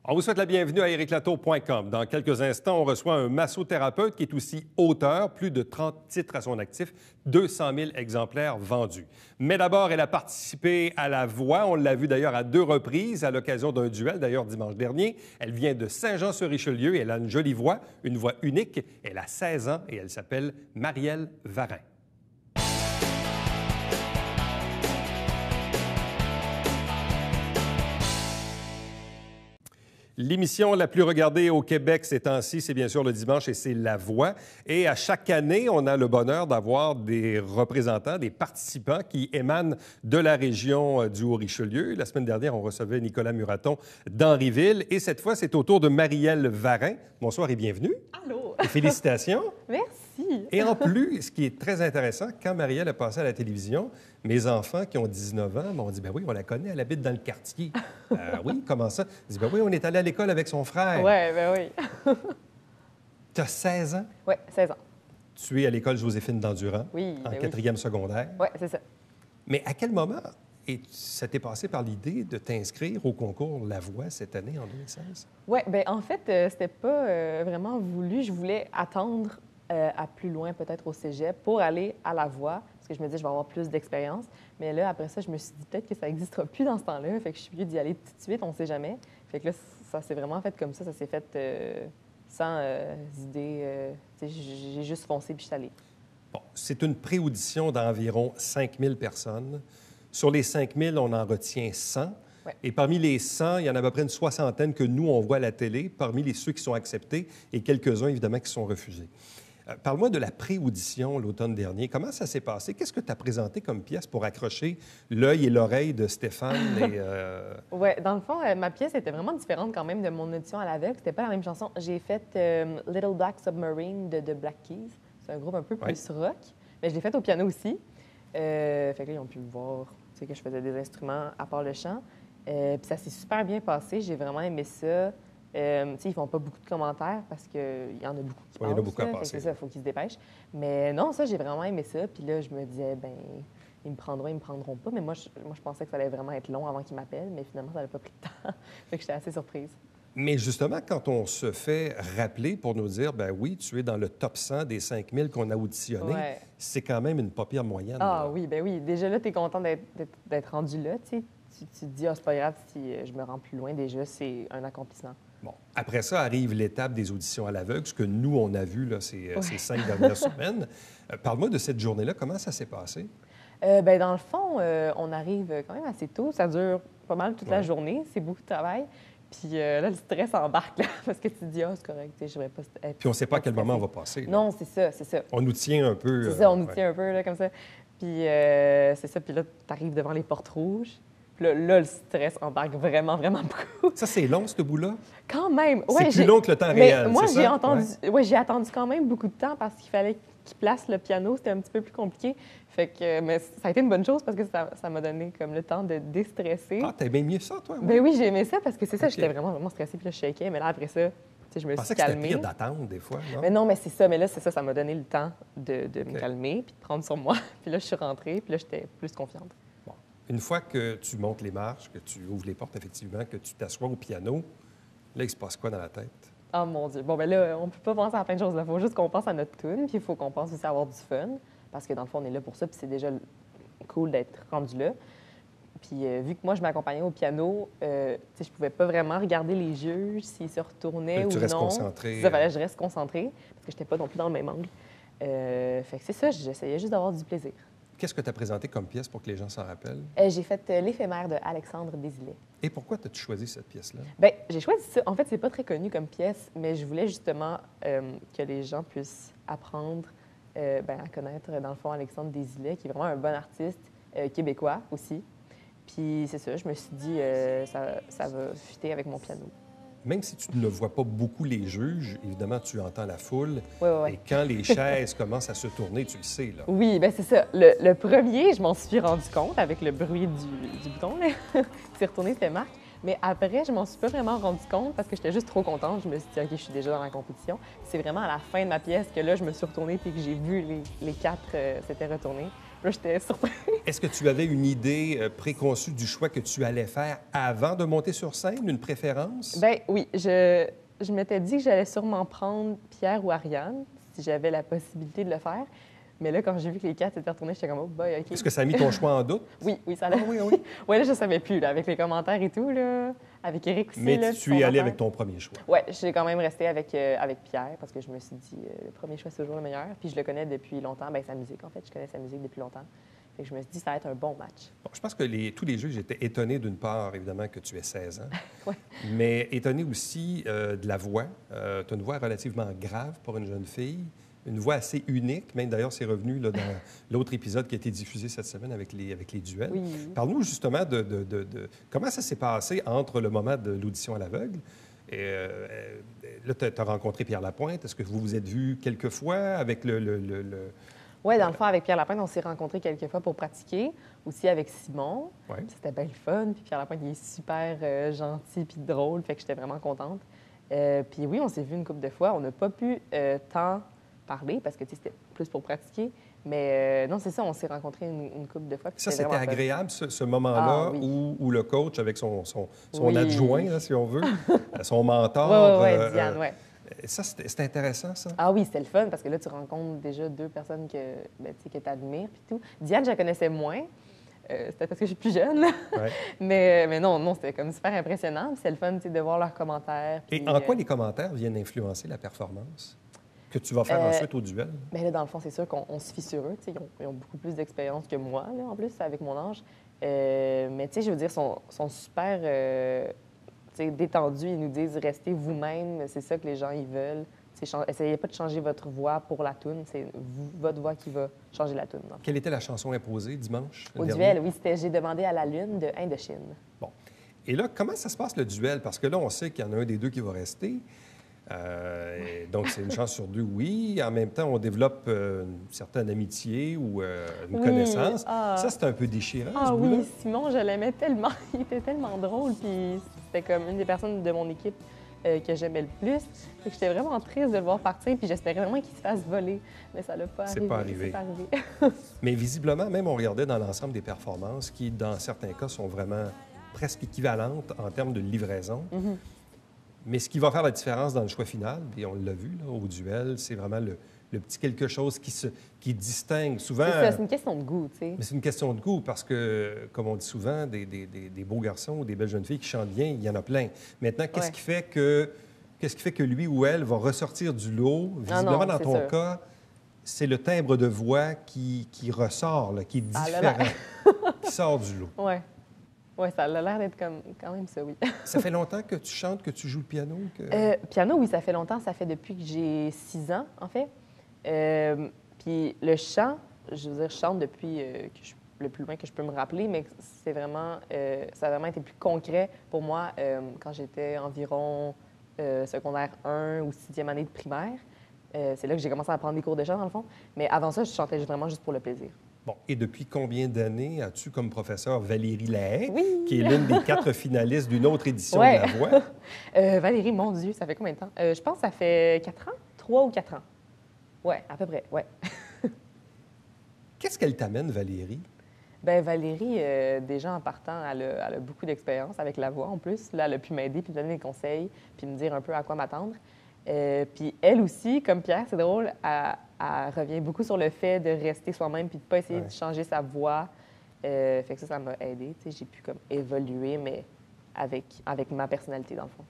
On vous souhaite la bienvenue à ericlatour.com. Dans quelques instants, on reçoit un massothérapeute qui est aussi auteur, plus de 30 titres à son actif, 200 000 exemplaires vendus. Mais d'abord, elle a participé à La Voix. On l'a vu d'ailleurs à 2 reprises à l'occasion d'un duel, d'ailleurs dimanche dernier. Elle vient de Saint-Jean-sur-Richelieu et elle a une jolie voix, une voix unique. Elle a 16 ans et elle s'appelle Marielle Varin. L'émission la plus regardée au Québec ces temps-ci, c'est bien sûr le dimanche et c'est La Voix. Et à chaque année, on a le bonheur d'avoir des représentants, des participants qui émanent de la région du Haut-Richelieu. La semaine dernière, on recevait Nicolas Muraton d'Henryville. Et cette fois, c'est au tour de Marielle Varin. Bonsoir et bienvenue. Allô. Et félicitations. Merci. Et en plus, ce qui est très intéressant, quand Marielle est passée à la télévision, mes enfants qui ont 19 ans m'ont dit « Ben oui, on la connaît, elle habite dans le quartier. » Oui, comment ça? Je dis « Ben oui, on est allé à l'école avec son frère. » Oui, ben oui. Tu as 16 ans? Oui, 16 ans. Tu es à l'école Joséphine d'Endurant, Oui, en ben 4e secondaire. Oui, c'est ça. Mais à quel moment ça t'est passé par l'idée de t'inscrire au concours La Voix cette année, en 2016? Oui, bien en fait, c'était pas vraiment voulu. Je voulais attendre à plus loin, peut-être au cégep, pour aller à La Voix, parce que je me disais, je vais avoir plus d'expérience. Mais là, après ça, je me suis dit peut-être que ça n'existera plus dans ce temps-là. Fait que je suis mieux d'y aller tout de suite, on ne sait jamais. Fait que là, ça s'est vraiment fait comme ça. Ça s'est fait sans idée. J'ai juste foncé puis je suis allée. Bon, c'est une pré-audition d'environ 5000 personnes. Sur les 5000, on en retient 100. Ouais. Et parmi les 100, il y en a à peu près une soixantaine que nous, on voit à la télé, parmi ceux qui sont acceptés et quelques-uns, évidemment, qui sont refusés. Parle-moi de la pré-audition l'automne dernier. Comment ça s'est passé? Qu'est-ce que tu as présenté comme pièce pour accrocher l'œil et l'oreille de Stéphane? Oui, dans le fond, ma pièce était vraiment différente quand même de mon audition à l'aveugle. C'était pas la même chanson. J'ai fait Little Black Submarine de Black Keys. C'est un groupe un peu plus rock. Mais je l'ai fait au piano aussi. Fait que là, ils ont pu me voir que je faisais des instruments à part le chant. Puis ça s'est super bien passé. J'ai vraiment aimé ça. Ils font pas beaucoup de commentaires parce qu'il y en a beaucoup qui passent. Il y en a beaucoup à passer. C'est ça, il faut qu'ils se dépêchent. Mais non, ça, j'ai vraiment aimé ça. Puis là, je me disais, ben ils me prendront, ils me prendront pas. Mais moi, je pensais que ça allait vraiment être long avant qu'ils m'appellent. Mais finalement, ça n'a pas pris de temps. Fait que j'étais assez surprise. Mais justement, quand on se fait rappeler pour nous dire, ben oui, tu es dans le top 100 des 5000 qu'on a auditionnés, c'est quand même une pas pire moyenne. Ah là. oui, ben oui. Déjà là, tu es content d'être rendu là. Tu te dis, ah, c'est pas grave si je me rends plus loin. Déjà, c'est un accomplissement. Bon. Après ça arrive l'étape des auditions à l'aveugle, ce que nous, on a vu là, ces 5 dernières semaines. Parle-moi de cette journée-là. Comment ça s'est passé? Bien, dans le fond, on arrive quand même assez tôt. Ça dure pas mal toute la journée. C'est beaucoup de travail. Puis là, le stress embarque, là, parce que tu te dis, ah, c'est correct, je ne vais pas être. Puis on ne sait pas à quel moment on va passer. Là. Non, c'est ça, c'est ça. On nous tient un peu. C'est ça, on nous tient un peu, là, comme ça. Puis c'est ça. Puis là, tu arrives devant les portes rouges. Puis là, le stress embarque vraiment, vraiment beaucoup. Ça, c'est long, ce bout-là? Quand même. Ouais, c'est plus long que le temps réel, moi, c'est ça? j'ai attendu quand même beaucoup de temps parce qu'il fallait qu'il place le piano. C'était un petit peu plus compliqué. Fait que, mais ça a été une bonne chose parce que ça m'a donné comme le temps de déstresser. Ah, t'as bien mieux ça, toi? Ben oui, j'ai aimé ça parce que c'est ça, j'étais vraiment, vraiment stressée. Puis là, je shakais. Mais là, après ça, je me suis calmée. C'était pire d'attendre, des fois, non? Mais non, mais c'est ça. Mais là, c'est ça m'a donné le temps de me calmer puis de prendre sur moi. Puis là, je suis rentrée. Puis là, j'étais plus confiante. Bon. Une fois que tu montes les marches, que tu ouvres les portes, effectivement, que tu t'assois au piano, là, il se passe quoi dans la tête? Oh mon Dieu. Bon, ben là, on peut pas penser à plein de choses. Il faut juste qu'on pense à notre tune, puis il faut qu'on pense aussi à avoir du fun, parce que dans le fond, on est là pour ça, puis c'est déjà cool d'être rendu là. Puis vu que moi, je m'accompagnais au piano, je pouvais pas vraiment regarder les juges s'ils se retournaient ou non. Tu restes concentré. Ça fallait que je reste concentrée, parce que j'étais pas non plus dans le même angle. Fait que c'est ça, j'essayais juste d'avoir du plaisir. Qu'est-ce que tu as présenté comme pièce pour que les gens s'en rappellent? J'ai fait l'éphémère de Alexandre Desilets. Et pourquoi as-tu choisi cette pièce-là? Bien, j'ai choisi ça. En fait, c'est pas très connu comme pièce, mais je voulais justement que les gens puissent apprendre à connaître, dans le fond, Alexandre Desilets, qui est vraiment un bon artiste québécois aussi. Puis c'est ça, je me suis dit, ça va fitter avec mon piano. Même si tu ne vois pas beaucoup les juges, évidemment, tu entends la foule. Oui. Et quand les chaises commencent à se tourner, tu le sais, là. Oui, bien c'est ça. Le premier, je m'en suis rendu compte avec le bruit du bouton, là. qui s'est retourné, c'était Marc. Mais après, je m'en suis pas vraiment rendu compte parce que j'étais juste trop contente. Je me suis dit, OK, je suis déjà dans la compétition. C'est vraiment à la fin de ma pièce que là, je me suis retournée et que j'ai vu les 4 s'étaient retournés. Là, j'étais surprise. Est-ce que tu avais une idée préconçue du choix que tu allais faire avant de monter sur scène, une préférence? Ben oui, je m'étais dit que j'allais sûrement prendre Pierre ou Ariane, si j'avais la possibilité de le faire. Mais là, quand j'ai vu que les quatre étaient retournés, j'étais comme, oh boy, OK. Est-ce que ça a mis ton choix en doute? Oui, ça l'a. Oui, oui. Oui, là, je savais plus, là, avec les commentaires et tout, là. Avec Eric aussi. Mais là, tu es allé avec ton premier choix. Oui, j'ai quand même resté avec Pierre parce que je me suis dit, le premier choix, c'est toujours le meilleur. Puis je le connais depuis longtemps. Bien, sa musique, en fait. Je connais sa musique depuis longtemps. Fait que je me suis dit, ça va être un bon match. Bon, je pense que tous les juges étaient étonnés, d'une part, évidemment, que tu aies 16 ans, Ouais. mais étonnés aussi de la voix. Tu as une voix relativement grave pour une jeune fille, une voix assez unique. Même d'ailleurs, c'est revenu là, dans l'autre épisode qui a été diffusé cette semaine avec les duels. Oui. Parle-nous justement de comment ça s'est passé entre le moment de l'audition à l'aveugle. Là, tu as rencontré Pierre Lapointe. Est-ce que vous vous êtes vus quelques fois avec Oui, dans le fond, avec Pierre Lapointe, on s'est rencontrés quelques fois pour pratiquer. Aussi avec Simon. Ouais. C'était bien le fun. Puis Pierre Lapointe, il est super gentil puis drôle. Fait que j'étais vraiment contente. Puis oui, on s'est vus une couple de fois. On n'a pas pu tant parler parce que c'était plus pour pratiquer. Mais non, c'est ça, on s'est rencontrés une couple de fois. Ça, c'était agréable, ce moment-là, oui. où le coach, avec son Oui. adjoint, là, si on veut, son mentor. Oui, Diane, oui. Ça, c'était intéressant, ça? Ah oui, c'était le fun parce que là, tu rencontres déjà deux personnes que tu admires puis tout. Diane, je la connaissais moins. C'était parce que je suis plus jeune. Ouais. mais non, c'était comme super impressionnant. Puis c'est le fun de voir leurs commentaires. Et puis, en quoi les commentaires viennent influencer la performance que tu vas faire ensuite au duel? Bien là, dans le fond, c'est sûr qu'on se fie sur eux. Ils ont beaucoup plus d'expérience que moi, là, en plus, avec mon âge. Mais tu sais, je veux dire, ils sont super détendus. Ils nous disent « restez vous-même ». C'est ça que les gens, ils veulent. Essayez pas de changer votre voix pour la toune. C'est votre voix qui va changer la toune. Quelle était la chanson imposée dimanche Au dernier? duel, oui, c'était « J'ai demandé à la lune » de Indochine. Bon. Et là, comment ça se passe, le duel? Parce que là, on sait qu'il y en a un des deux qui va rester. Donc, c'est une chance sur deux, oui. En même temps, on développe une certaine amitié ou une connaissance. Ça, c'est un peu déchirant, ce bout-là. Oui, Simon, je l'aimais tellement. Il était tellement drôle. Puis c'était comme une des personnes de mon équipe que j'aimais le plus. Fait que j'étais vraiment triste de le voir partir. Puis j'espérais vraiment qu'il se fasse voler. Mais ça l'a pas arrivé. C'est pas arrivé. C'est pas arrivé. Mais visiblement, même on regardait dans l'ensemble des performances qui, dans certains cas, sont vraiment presque équivalentes en termes de livraison. Mm-hmm. Mais ce qui va faire la différence dans le choix final, et on l'a vu là, au duel, c'est vraiment le petit quelque chose qui distingue souvent. C'est une question de goût, tu sais. Mais c'est une question de goût parce que, comme on dit souvent, des beaux garçons ou des belles jeunes filles qui chantent bien, il y en a plein. Maintenant, qu'est-ce qui fait que lui ou elle va ressortir du lot? Visiblement, dans ton cas, c'est le timbre de voix qui ressort, là, qui est différent, qui sort du lot. Oui. Oui, ça a l'air d'être quand même ça, oui. Ça fait longtemps que tu chantes, que tu joues le piano? Piano, oui, ça fait longtemps. Ça fait depuis que j'ai 6 ans, en fait. Puis le chant, je veux dire, je chante depuis le plus loin que je peux me rappeler, mais c'est vraiment, ça a vraiment été plus concret pour moi quand j'étais environ secondaire 1 ou 6e année de primaire. C'est là que j'ai commencé à prendre des cours de chant, dans le fond. Mais avant ça, je chantais vraiment juste pour le plaisir. Bon, et depuis combien d'années as-tu comme professeur Valérie Lahaye, Oui. qui est l'une des 4 finalistes d'une autre édition de La Voix? Valérie, mon Dieu, ça fait combien de temps? Je pense que ça fait 4 ans, 3 ou 4 ans. Oui, à peu près, oui. Qu'est-ce qu'elle t'amène, Valérie? Bien, Valérie, déjà en partant, elle a beaucoup d'expérience avec la voix en plus. Là, elle a pu m'aider, puis me donner des conseils, puis me dire un peu à quoi m'attendre. Puis elle aussi, comme Pierre, c'est drôle, elle revient beaucoup sur le fait de rester soi-même puis de ne pas essayer de changer sa voix. Fait que ça m'a aidée. J'ai pu comme évoluer, mais avec ma personnalité, dans le fond.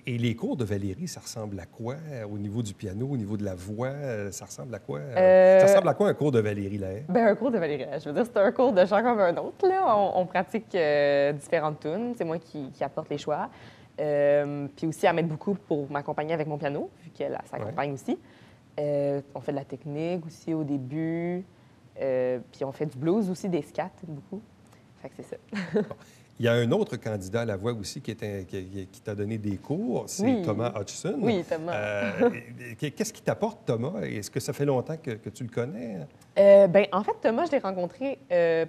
Et les cours de Valérie, ça ressemble à quoi au niveau du piano, au niveau de la voix? Ça ressemble à quoi? Ça ressemble à quoi un cours de Valérie Lahaye? Bien, un cours de Valérie Lahaye, je veux dire, c'est un cours de chant comme un autre. Là. On pratique différentes tunes. C'est moi qui apporte les choix. Puis aussi, elle m'aide beaucoup pour m'accompagner avec mon piano, vu qu'elle s'accompagne aussi. On fait de la technique aussi au début. Puis on fait du blues aussi, des scats, beaucoup. Fait que c'est ça. Bon. Il y a un autre candidat à La Voix aussi qui t'a donné des cours, c'est Thomas Hodgson. Oui, Thomas. Qu'est-ce qui t'apporte, Thomas? Est-ce que ça fait longtemps que tu le connais? Bien, en fait, Thomas, je l'ai rencontré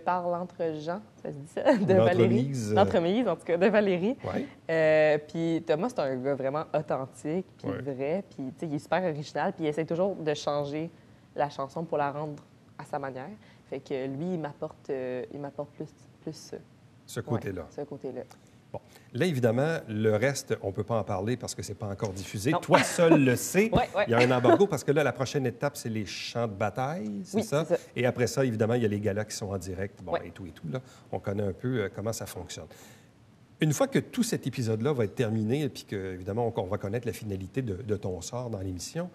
par l'entre-gens, ça se dit ça, de Valérie. L'entremise, en tout cas, de Valérie. Ouais. Puis Thomas, c'est un gars vraiment authentique, puis vrai, puis il est super original, puis il essaie toujours de changer la chanson pour la rendre à sa manière. Fait que lui, il m'apporte plus ça. Ce côté-là. Ouais, ce côté-là. Bon. Là, évidemment, le reste, on ne peut pas en parler parce que ce n'est pas encore diffusé. Non. Toi seul le sais. Ouais. Il y a un embargo parce que là, la prochaine étape, c'est les chants de bataille, c'est Oui, ça? c'est ça. Et après ça, évidemment, il y a les galas qui sont en direct, bon, Ouais. et tout. Là. On connaît un peu comment ça fonctionne. Une fois que tout cet épisode-là va être terminé, et puis qu'évidemment, on va connaître la finalité de ton sort dans l'émission,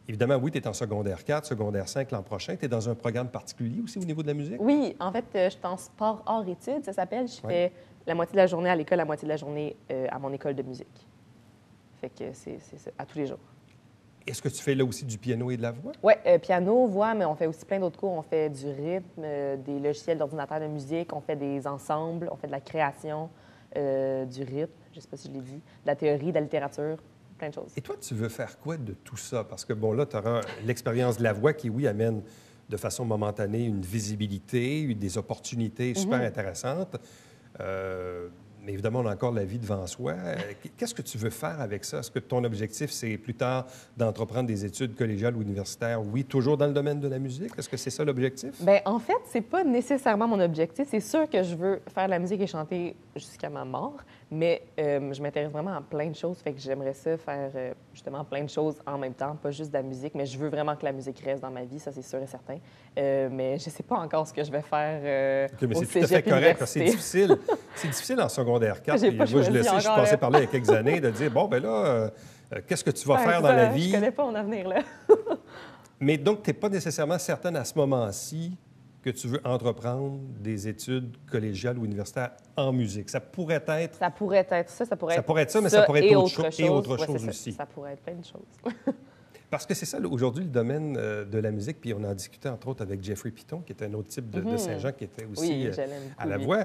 évidemment, oui, tu es en secondaire 4, secondaire 5 l'an prochain. Tu es dans un programme particulier aussi au niveau de la musique? Oui, en fait, je suis en sport hors études, ça s'appelle. Je fais la moitié de la journée à l'école, la moitié de la journée à mon école de musique. Fait que c'est ça, à tous les jours. Est-ce que tu fais là aussi du piano et de la voix? Oui, piano, voix, mais on fait aussi plein d'autres cours. On fait du rythme, des logiciels d'ordinateur de musique, on fait des ensembles, on fait de la création, du rythme, je ne sais pas si je l'ai dit, de la théorie, de la littérature, plein de choses. Et toi, tu veux faire quoi de tout ça? Parce que, bon, là, tu auras l'expérience de la voix qui, oui, amène de façon momentanée une visibilité, des opportunités super intéressantes. Mais évidemment, on a encore la vie devant soi. Qu'est-ce que tu veux faire avec ça? Est-ce que ton objectif, c'est plus tard d'entreprendre des études collégiales ou universitaires? Oui, toujours dans le domaine de la musique? Est-ce que c'est ça l'objectif? Bien, en fait, c'est pas nécessairement mon objectif. C'est sûr que je veux faire de la musique et chanter jusqu'à ma mort, mais je m'intéresse vraiment à plein de choses. Fait que j'aimerais ça faire justement plein de choses en même temps, pas juste de la musique, mais je veux vraiment que la musique reste dans ma vie, ça c'est sûr et certain. Mais je sais pas encore ce que je vais faire OK, mais au c'est tout à fait cégep correct. parce que université. C'est difficile en secondaire 4. J'ai pas Moi, je le choisi sais, je suis encore, passé là. par là il y a quelques années, de dire, bon, ben là, qu'est-ce que tu vas Ouais, faire c'est dans ça, la vie? Je connais pas mon avenir, là. Mais donc, tu n'es pas nécessairement certaine à ce moment-ci que tu veux entreprendre des études collégiales ou universitaires en musique. Ça pourrait être... Ça pourrait être ça, ça pourrait Ça être pourrait être ça, mais ça pourrait être et autre chose. Et autre Ouais, chose c'est ça. aussi. Ça pourrait être plein de choses. Parce que c'est ça, aujourd'hui, le domaine de la musique. Puis on en discutait, entre autres, avec Jeffrey Piton, qui était un autre type de Saint-Jean, qui était aussi Oui, je l'aime à la beaucoup, voix.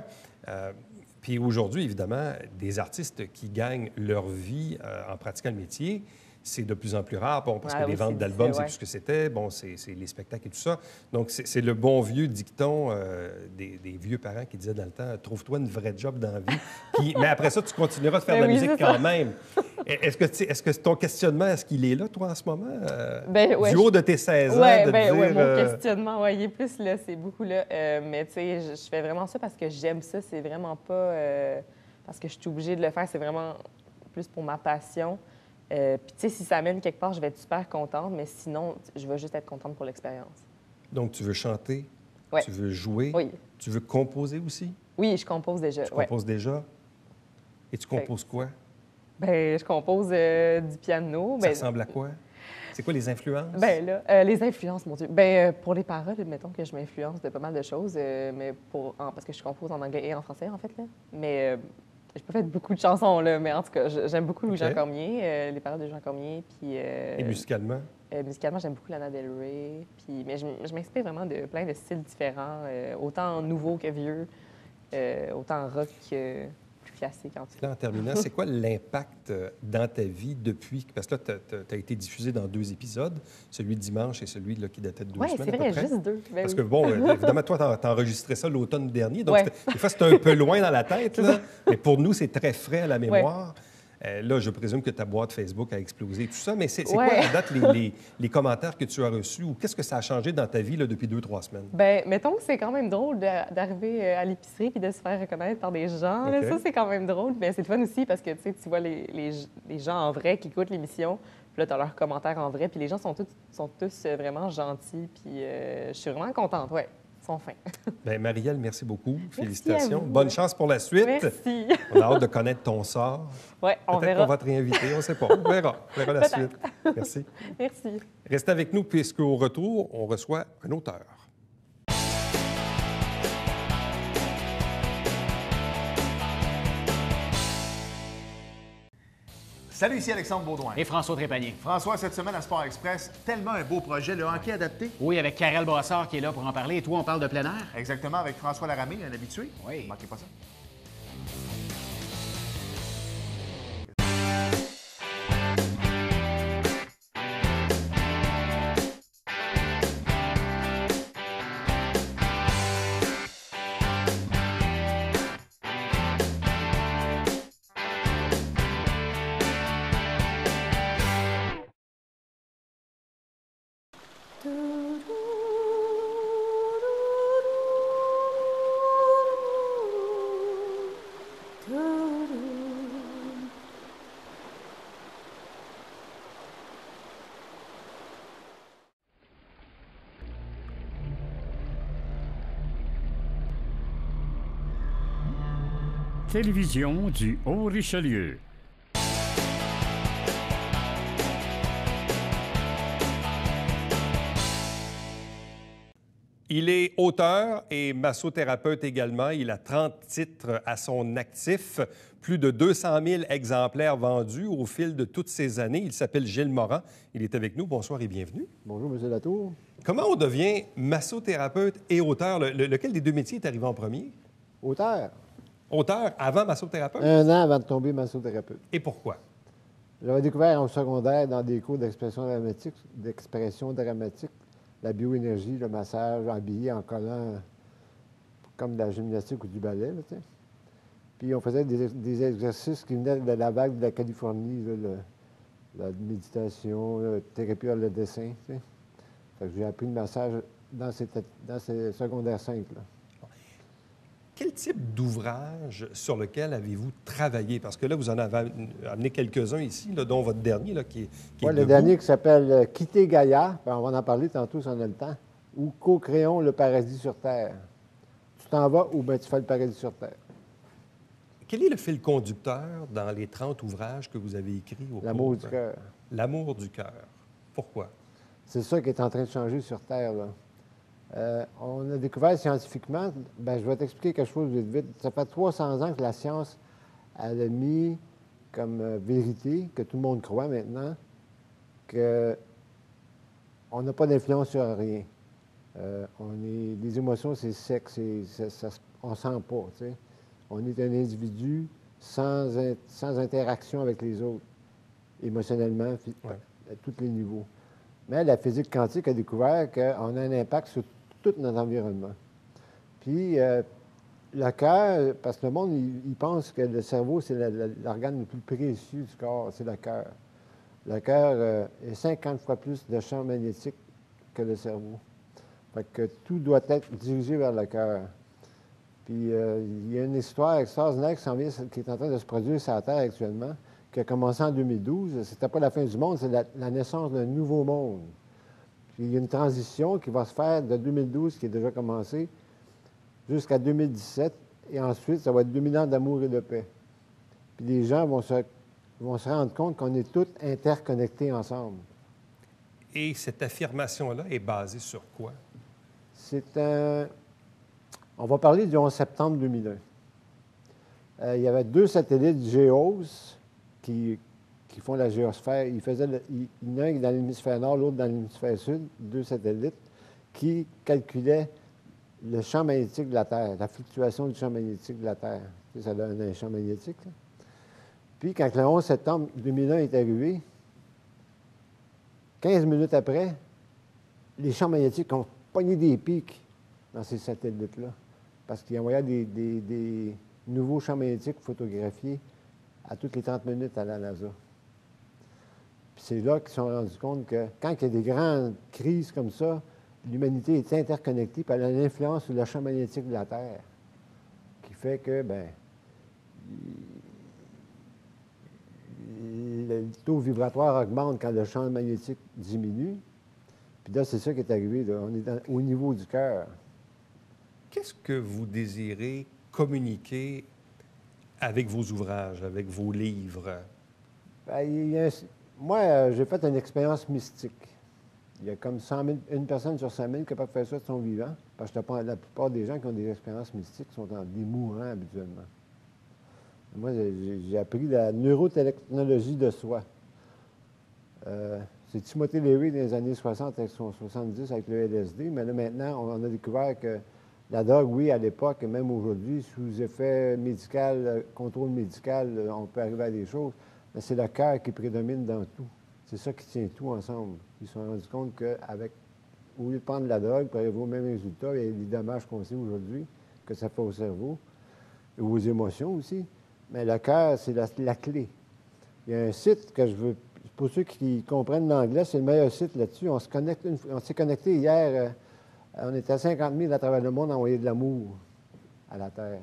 Puis aujourd'hui, évidemment, des artistes qui gagnent leur vie en pratiquant le métier, c'est de plus en plus rare, bon, parce que les ventes d'albums, c'est tout ce que c'était, bon, c'est les spectacles et tout ça. Donc, c'est le bon vieux dicton des vieux parents qui disaient dans le temps, « Trouve-toi une vraie job dans la vie. » Mais après ça, tu continueras de faire de la musique quand même. Est-ce que ton questionnement, est-ce qu'il est là, toi, en ce moment? Du haut de tes 16 ans, de dire... mon questionnement, ouais, il est plus là, c'est beaucoup là. Mais tu sais, je fais vraiment ça parce que j'aime ça, c'est vraiment pas parce que je suis obligée de le faire, c'est vraiment plus pour ma passion. Puis, tu sais, si ça mène quelque part, je vais être super contente, mais sinon, je vais juste être contente pour l'expérience. Donc, tu veux chanter, ouais. Tu veux jouer, oui. Tu veux composer aussi? Oui, je compose déjà. Tu composes déjà? Et tu composes quoi? Bien, je compose du piano. Ça ressemble à quoi? C'est quoi les influences? Bien là, les influences, mon Dieu. Bien, pour les paroles, mettons que je m'influence de pas mal de choses, mais parce que je compose en anglais et en français, en fait, là. Mais... j'ai pas fait beaucoup de chansons, là, mais en tout cas, j'aime beaucoup Louis-Jean Cormier, les paroles de Jean Cormier. Puis, et musicalement? Musicalement, j'aime beaucoup Lana Del Rey. Puis, mais je m'inspire vraiment de plein de styles différents, autant nouveaux que vieux, autant rock que plus classique. Là, en terminant, c'est quoi l'impact dans ta vie depuis... Parce que là, tu as été diffusé dans 2 épisodes, celui de dimanche et celui là, qui datait de 2 semaines. Oui, c'est vrai, juste 2. Ben parce que, bon, évidemment, toi, tu as enregistré ça l'automne dernier, donc des fois, c'était un peu loin dans la tête, là, mais pour nous, c'est très frais à la mémoire. Là, je présume que ta boîte Facebook a explosé, tout ça, mais c'est quoi, à date, les commentaires que tu as reçus ou qu'est-ce que ça a changé dans ta vie là, depuis 2-3 semaines? Bien, mettons que c'est quand même drôle d'arriver à l'épicerie puis de se faire reconnaître par des gens. Là, ça, c'est quand même drôle. Mais c'est le fun aussi parce que tu vois les gens en vrai qui écoutent l'émission, puis là, tu as leurs commentaires en vrai, puis les gens sont tous vraiment gentils, puis je suis vraiment contente, ouais. Sont fins. Bien, Marielle, merci beaucoup. Merci félicitations. à vous. Bonne chance pour la suite. Merci. On a hâte de connaître ton sort. Oui, on Peut-être verra. qu'on va te réinviter, on ne sait pas. On verra la suite. Merci. Merci. Restez avec nous puisqu'au retour, on reçoit un auteur. Salut, ici Alexandre Baudouin. Et François Trépanier. François, cette semaine à Sport Express, tellement un beau projet, le hockey adapté. Oui, avec Karel Brassard qui est là pour en parler. Et toi, on parle de plein air? Exactement, avec François Laramée, un habitué. Oui. Manquez pas ça. Télévision du Haut-Richelieu. Il est auteur et massothérapeute également. Il a 30 titres à son actif, plus de 200 000 exemplaires vendus au fil de toutes ces années. Il s'appelle Gilles Morand. Il est avec nous. Bonsoir et bienvenue. Bonjour, M. Latour. Comment on devient massothérapeute et auteur? Lequel des deux métiers est arrivé en premier? Auteur. Auteur avant massothérapeute? Un an avant de tomber massothérapeute. Et pourquoi? J'avais découvert au secondaire dans des cours d'expression dramatique, la bioénergie, le massage habillé en collant comme de la gymnastique ou du ballet. Là, tu sais. Puis on faisait des exercices qui venaient de la vague de la Californie, là, la méditation, la thérapie par le dessin. Tu sais. Fait que j'ai appris le massage dans ces secondaires 5. Là. Quel type d'ouvrage sur lequel avez-vous travaillé? Parce que là, vous en avez amené quelques-uns ici, là, dont votre dernier, là, qui est Oui, le debout. dernier qui s'appelle Quitter Gaïa, on va en parler tantôt si on a le temps, ou Co-créons le paradis sur Terre. Tu t'en vas ou bien tu fais le paradis sur Terre. Quel est le fil conducteur dans les 30 ouvrages que vous avez écrits au L'amour cours? du cœur. L'amour du cœur. Pourquoi? C'est ça qui est en train de changer sur Terre, là. On a découvert scientifiquement, bien, je vais t'expliquer quelque chose vite. Ça fait 300 ans que la science elle a mis comme vérité, que tout le monde croit maintenant, qu'on n'a pas d'influence sur rien. Les émotions, c'est sec, on ne sent pas. Tu sais. On est un individu sans interaction avec les autres, émotionnellement, à tous les niveaux. Mais la physique quantique a découvert qu'on a un impact sur tout notre environnement. Puis, le cœur, parce que le monde, il pense que le cerveau, c'est l'organe le plus précieux du corps, c'est le cœur. Le cœur est 50 fois plus de champ magnétique que le cerveau. Fait que tout doit être dirigé vers le cœur. Puis, il y a une histoire extraordinaire qui est en train de se produire sur la Terre actuellement, qui a commencé en 2012. C'était pas la fin du monde, c'est la naissance d'un nouveau monde. Puis il y a une transition qui va se faire de 2012, qui est déjà commencée, jusqu'à 2017. Et ensuite, ça va être 2000 ans d'amour et de paix. Puis les gens vont se rendre compte qu'on est tous interconnectés ensemble. Et cette affirmation-là est basée sur quoi? On va parler du 11 septembre 2001. Il y avait 2 satellites GEOS qui font la géosphère. Il y en a un dans l'hémisphère nord, l'autre dans l'hémisphère sud, 2 satellites, qui calculaient le champ magnétique de la Terre, la fluctuation du champ magnétique de la Terre. Tu sais, ça donne un champ magnétique. Là. Puis, quand le 11 septembre 2001 est arrivé, 15 minutes après, les champs magnétiques ont pogné des pics dans ces satellites-là, parce qu'ils envoyaient des nouveaux champs magnétiques photographiés à toutes les 30 minutes à la NASA. Puis c'est là qu'ils se sont rendus compte que quand il y a des grandes crises comme ça, l'humanité est interconnectée, puis elle a une influence sur le champ magnétique de la Terre, qui fait que, bien, le taux vibratoire augmente quand le champ magnétique diminue. Puis là, c'est ça qui est arrivé. Là. On est au niveau du cœur. Qu'est-ce que vous désirez communiquer avec vos ouvrages, avec vos livres? Bien, moi, j'ai fait une expérience mystique. Il y a comme 1 personne sur 100 000 qui est capable de faire ça de son vivant. Parce que la plupart des gens qui ont des expériences mystiques sont des mourants habituellement. Moi, j'ai appris la neurotechnologie de soi. C'est Timothy Leary dans les années 60 et 70 avec le LSD, mais là, maintenant, on a découvert que la drogue, oui, à l'époque, et même aujourd'hui, sous effet médical, contrôle médical, on peut arriver à des choses, mais c'est le cœur qui prédomine dans tout. C'est ça qui tient tout ensemble. Ils se sont rendus compte qu'au lieu de prendre la drogue pour arriver au même résultat, il y a des dommages qu'on sait aujourd'hui que ça fait au cerveau et aux émotions aussi. Mais le cœur, c'est la clé. Il y a un site que je veux... Pour ceux qui comprennent l'anglais, c'est le meilleur site là-dessus. On s'est connecté hier, on était à 50 000 à travers le monde à envoyer de l'amour à la Terre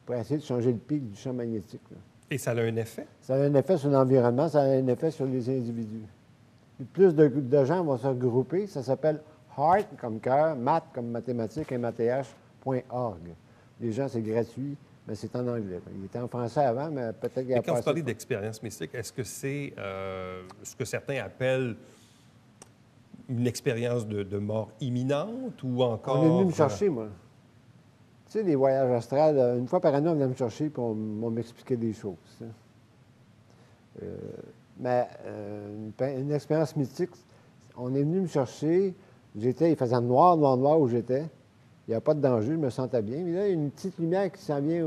pour essayer de changer le pic du champ magnétique. Là. Et ça a un effet? Ça a un effet sur l'environnement, ça a un effet sur les individus. Puis plus de gens vont se regrouper, ça s'appelle Heart comme cœur, math comme mathématiques et math.org. Les gens, c'est gratuit. mais c'est en anglais. Il était en français avant, mais peut-être qu'il y a Et quand pas vous parlez assez- d'expérience mystique, est-ce que c'est ce que certains appellent une expérience de mort imminente ou encore... On est venu me chercher, moi. Tu sais, les voyages astrales, une fois par année, on venait me chercher pour m'expliquer des choses. Tu sais. Mais une expérience mystique, on est venu me chercher. Il faisait noir, noir, noir où j'étais. Il n'y a pas de danger, je me sentais bien. Mais là, il y a une petite lumière qui s'en vient.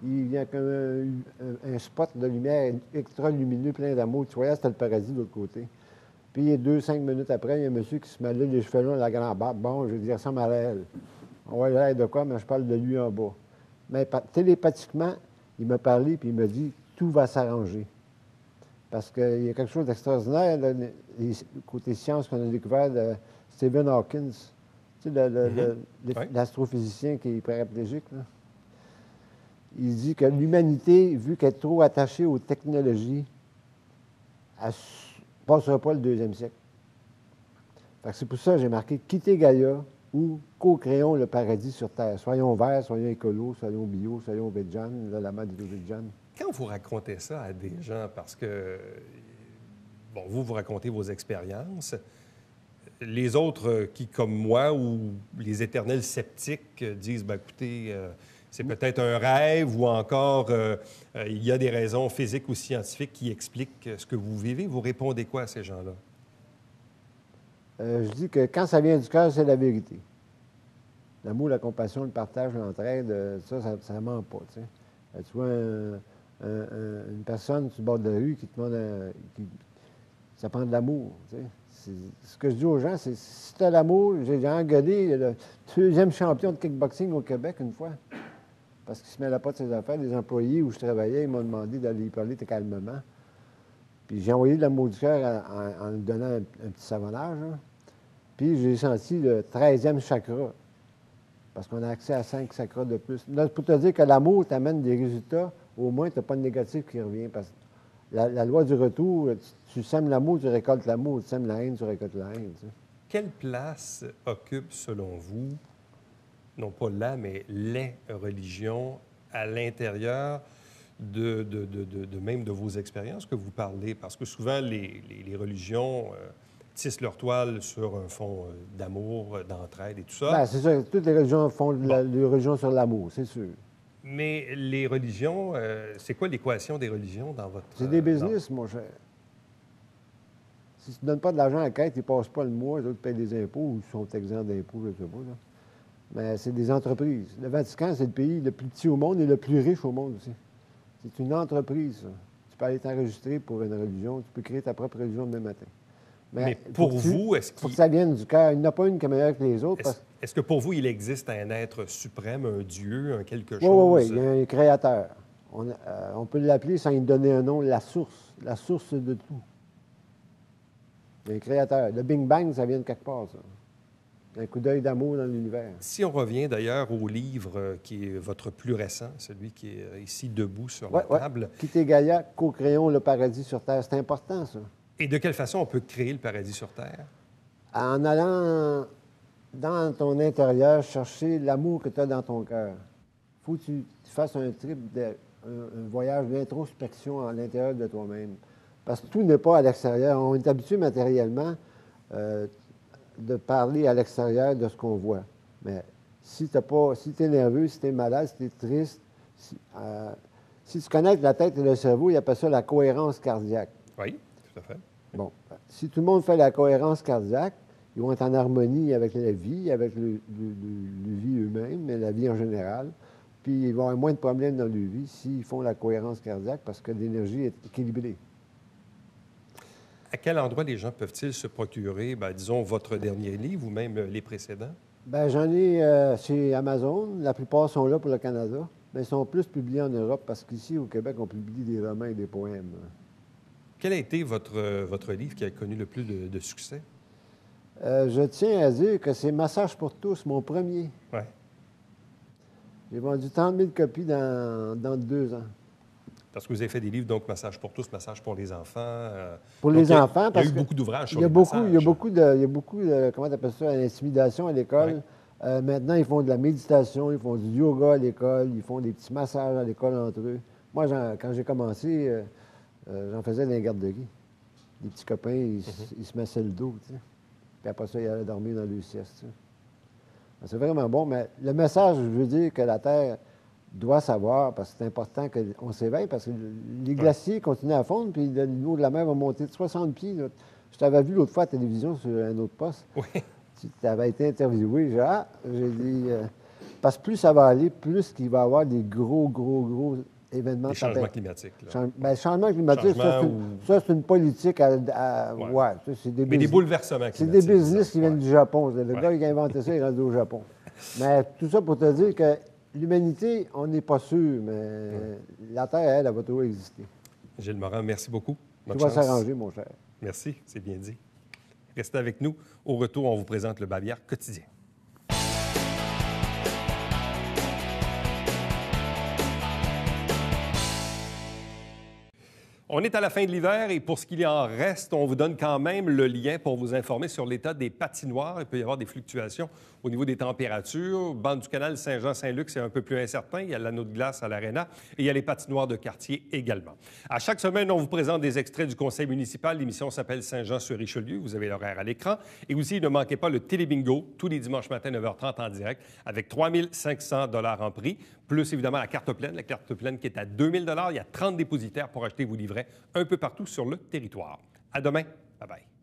Il y a comme un spot de lumière extra lumineux, plein d'amour. Tu vois, c'était le paradis de l'autre côté. Puis 2-5 minutes après, il y a un monsieur qui se met là, les cheveux longs, la grande barbe. Bon, je vais dire ça à elle. On va l'air de quoi, mais je parle de lui en bas. Mais télépathiquement, il m'a parlé, puis il m'a dit tout va s'arranger. Parce qu'il y a quelque chose d'extraordinaire, là, côté science qu'on a découvert de Stephen Hawking, tu sais, Oui. l'astrophysicien qui est paraplégique. Là. Il dit que l'humanité, vu qu'elle est trop attachée aux technologies, elle ne passera pas le 2e siècle. Fait que c'est pour ça que j'ai marqué « Quitter Gaïa » ou « Co-créons le paradis sur Terre ». Soyons verts, soyons écolos, soyons bio, soyons vegan, la mode du vegan. Quand vous racontez ça à des gens, parce que, bon, vous racontez vos expériences, les autres qui, comme moi, ou les éternels sceptiques, disent, ben, écoutez, c'est peut-être un rêve ou encore il y a des raisons physiques ou scientifiques qui expliquent ce que vous vivez. Vous répondez quoi à ces gens-là? Je dis que quand ça vient du cœur, c'est la vérité. L'amour, la compassion, le partage, l'entraide, ça ne ment pas. Tu sais. Tu vois une personne sur le bord de la rue qui te demande ça prend de l'amour. Tu sais. Ce que je dis aux gens, c'est si tu as l'amour, j'ai engueulé le 2e champion de kickboxing au Québec une fois, parce qu'il ne se mêlait pas de ses affaires. Les employés où je travaillais, ils m'ont demandé d'aller y parler calmement. Puis j'ai envoyé de l'amour du cœur en lui donnant un petit savonnage. Hein. Puis j'ai senti le 13e chakra. Parce qu'on a accès à 5 chakras de plus. Là, pour te dire que l'amour t'amène des résultats, au moins, tu n'as pas de négatif qui revient. Parce que la loi du retour, tu sèmes l'amour, tu récoltes l'amour. Tu sèmes la haine, tu récoltes la haine. Tu sais. Quelle place occupe, selon vous, non pas la, mais les religions à l'intérieur de même de vos expériences que vous parlez? Parce que souvent, les religions tissent leur toile sur un fond d'amour, d'entraide et tout ça. Bien, c'est ça. Toutes les religions font les religions sur l'amour, c'est sûr. Mais les religions, c'est quoi l'équation des religions dans votre... C'est des business, mon cher. Si tu ne donnes pas de l'argent à la quête, ils ne passent pas le mois, les autres payent des impôts ou ils sont exempts d'impôts, je ne sais pas. Là. Mais c'est des entreprises. Le Vatican, c'est le pays le plus petit au monde et le plus riche au monde aussi. C'est une entreprise, ça. Tu peux aller t'enregistrer pour une religion, tu peux créer ta propre religion demain matin. Mais pour vous, est-ce faut que ça vienne du cœur. Il n'y en a pas une qui est meilleure que les autres. Est-ce que pour vous, il existe un être suprême, un Dieu, un quelque chose? Oui, il y a un créateur. On peut l'appeler, sans lui donner un nom, la source de tout. Il y a un créateur. Le Big Bang, ça vient de quelque part, ça. Un coup d'œil d'amour dans l'univers. Si on revient d'ailleurs au livre qui est votre plus récent, celui qui est ici debout sur la table. Quitter Gaïa, co-créons le paradis sur Terre. C'est important, ça. Et de quelle façon on peut créer le paradis sur Terre? En allant dans ton intérieur chercher l'amour que tu as dans ton cœur. Il faut que tu fasses un trip, un voyage d'introspection à l'intérieur de toi-même. Parce que tout n'est pas à l'extérieur. On est habitué matériellement de parler à l'extérieur de ce qu'on voit. Mais si tu es nerveux, si tu es malade, si tu es triste, si tu connectes la tête et le cerveau, il appelle ça la cohérence cardiaque. Oui, tout à fait. Bon, si tout le monde fait la cohérence cardiaque, ils vont être en harmonie avec la vie, avec le vie eux-mêmes, mais la vie en général. Puis ils vont avoir moins de problèmes dans leur vie s'ils font la cohérence cardiaque parce que l'énergie est équilibrée. À quel endroit les gens peuvent-ils se procurer, disons, votre dernier livre ou même les précédents? Bien, j'en ai chez Amazon. La plupart sont là pour le Canada, mais ils sont plus publiés en Europe parce qu'ici, au Québec, on publie des romans et des poèmes. Quel a été votre livre qui a connu le plus de succès? Je tiens à dire que c'est Massage pour tous, mon premier. Oui. J'ai vendu 30 000 copies dans 2 ans. Parce que vous avez fait des livres, donc Massage pour tous, Massage pour les enfants. Pour les enfants, parce qu'il y a eu beaucoup d'ouvrages sur il y a les beaucoup, massages. il y a beaucoup de comment tu appelles ça, l'intimidation à l'école. Oui. Maintenant, ils font de la méditation, ils font du yoga à l'école, ils font des petits massages à l'école entre eux. Moi, quand j'ai commencé, j'en faisais dans les garderies. Les petits copains, ils se massaient le dos, tu sais. Puis après ça, ils allaient dormir dans le sieste, tu sais. C'est vraiment bon, mais le message, je veux dire que la Terre doit savoir, parce que c'est important qu'on s'éveille, parce que les glaciers continuent à fondre, puis le niveau de la mer va monter de 60 pieds. Là. Je t'avais vu l'autre fois à la télévision sur un autre poste. Oui. Tu avais été interviewé. J'ai dit... parce que plus ça va aller, plus qu'il va y avoir des gros événements. Les changements climatiques. Là. Le changement climatique, ça, c'est une politique ouais, c'est des Mais des bouleversements c'est climatiques. des business qui viennent du Japon. Le gars qui a inventé ça, il est rendu au Japon. Mais tout ça pour te dire que l'humanité, on n'est pas sûr, mais la Terre, elle va toujours exister. Gilles Morin, merci beaucoup. Tout va s'arranger, mon cher. Merci, c'est bien dit. Restez avec nous. Au retour, on vous présente le Bavière quotidien. On est à la fin de l'hiver et pour ce qu'il en reste, on vous donne quand même le lien pour vous informer sur l'état des patinoires. Il peut y avoir des fluctuations au niveau des températures. Bande du canal Saint-Jean-Saint-Luc, c'est un peu plus incertain. Il y a l'anneau de glace à l'Arena et il y a les patinoires de quartier également. À chaque semaine, on vous présente des extraits du conseil municipal. L'émission s'appelle Saint-Jean-sur-Richelieu. Vous avez l'horaire à l'écran. Et aussi, ne manquez pas le Télébingo tous les dimanches matin, 9h30 en direct, avec 3 500 $ en prix, plus évidemment la carte pleine qui est à 2 000 $. Il y a 30 dépositaires pour acheter vos livrets un peu partout sur le territoire. À demain. Bye-bye.